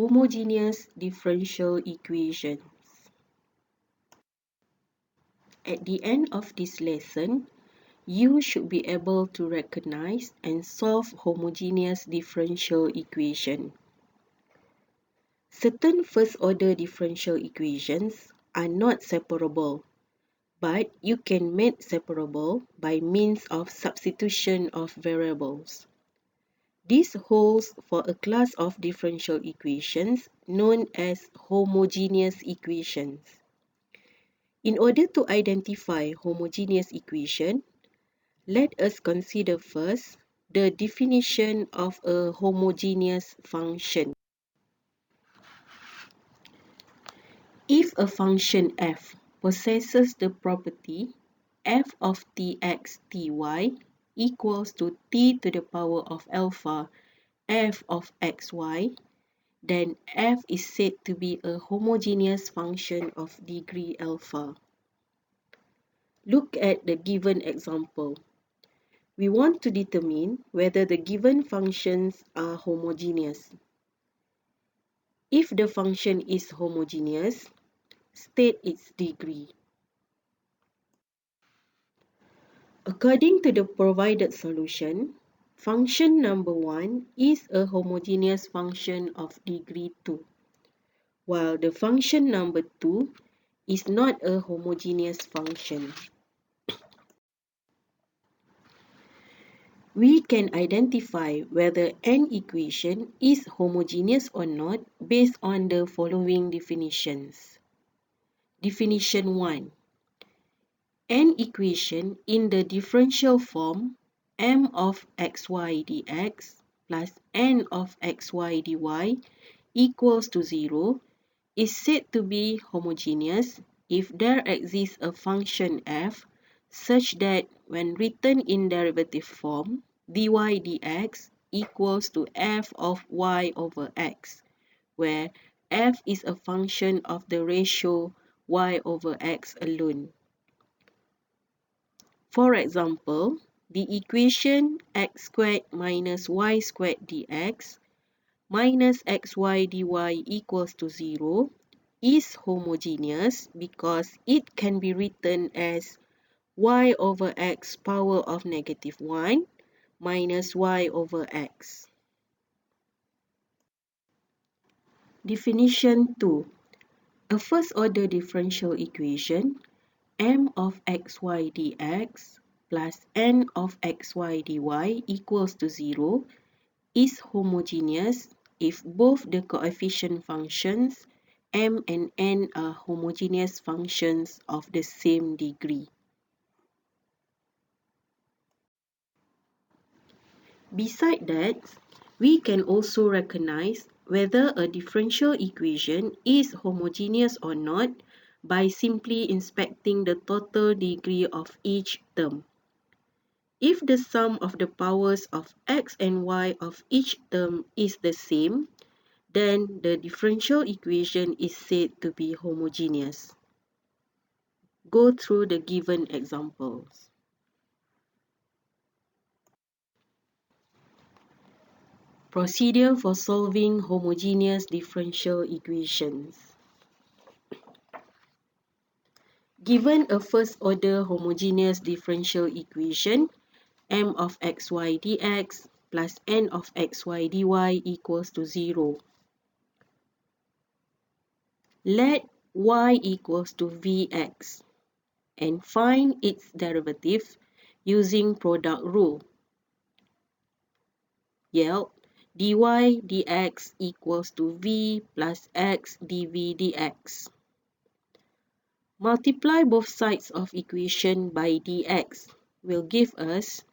homogeneous differential equations. At the end of this lesson, you should be able to recognize and solve homogeneous differential equation. Certain first-order differential equations are not separable, but you can make separable by means of substitution of variables. This holds for a class of differential equations known as homogeneous equations. In order to identify homogeneous equation, let us consider first the definition of a homogeneous function. If a function f possesses the property f of tx ty equals to t to the power of alpha f of xy, then f is said to be a homogeneous function of degree alpha. Look at the given example. We want to determine whether the given functions are homogeneous. If the function is homogeneous, state its degree. According to the provided solution, function number 1 is a homogeneous function of degree 2, while the function number 2 is not a homogeneous function. We can identify whether an equation is homogeneous or not based on the following definitions. Definition 1. An equation in the differential form m of xy dx plus n of xy dy equals to 0 is said to be homogeneous if there exists a function f such that when written in derivative form, dy dx equals to f of y over x, where f is a function of the ratio y over x alone. For example, the equation x squared minus y squared dx minus xy dy equals to 0 is homogeneous because it can be written as y over x power of negative 1 minus y over x. Definition 2. A first-order differential equation m of xy dx plus n of xy dy equals to 0 is homogeneous if both the coefficient functions m and n are homogeneous functions of the same degree. Besides that, we can also recognize whether a differential equation is homogeneous or not by simply inspecting the total degree of each term. If the sum of the powers of x and y of each term is the same, then the differential equation is said to be homogeneous. Go through the given examples. Procedure for solving homogeneous differential equations. Given a first-order homogeneous differential equation, m of xy dx plus n of xy dy equals to 0. Let y equals to vx and find its derivative using product rule. Yield dy dx equals to v plus x dv dx. Multiply both sides of equation by dx will give us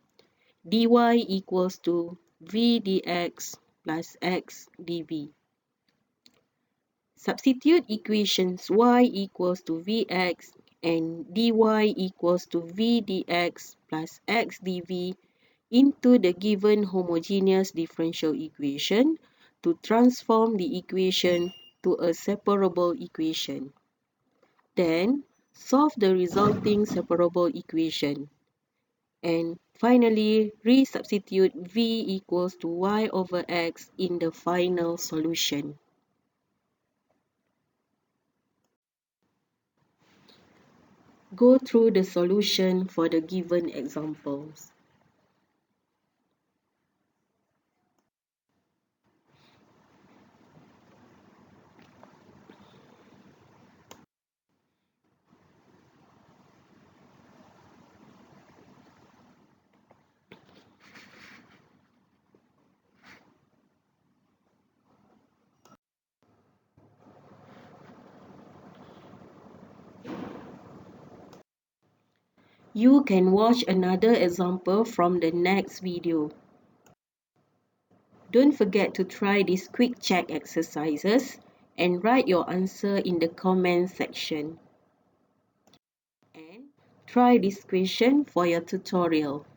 dy equals to v dx plus x dv. Substitute equations y equals to vx and dy equals to v dx plus x dv into the given homogeneous differential equation to transform the equation to a separable equation. Then, solve the resulting separable equation. And finally, resubstitute v equals to y over x in the final solution. Go through the solution for the given examples. You can watch another example from the next video. Don't forget to try these quick check exercises and write your answer in the comment section. And try this question for your tutorial.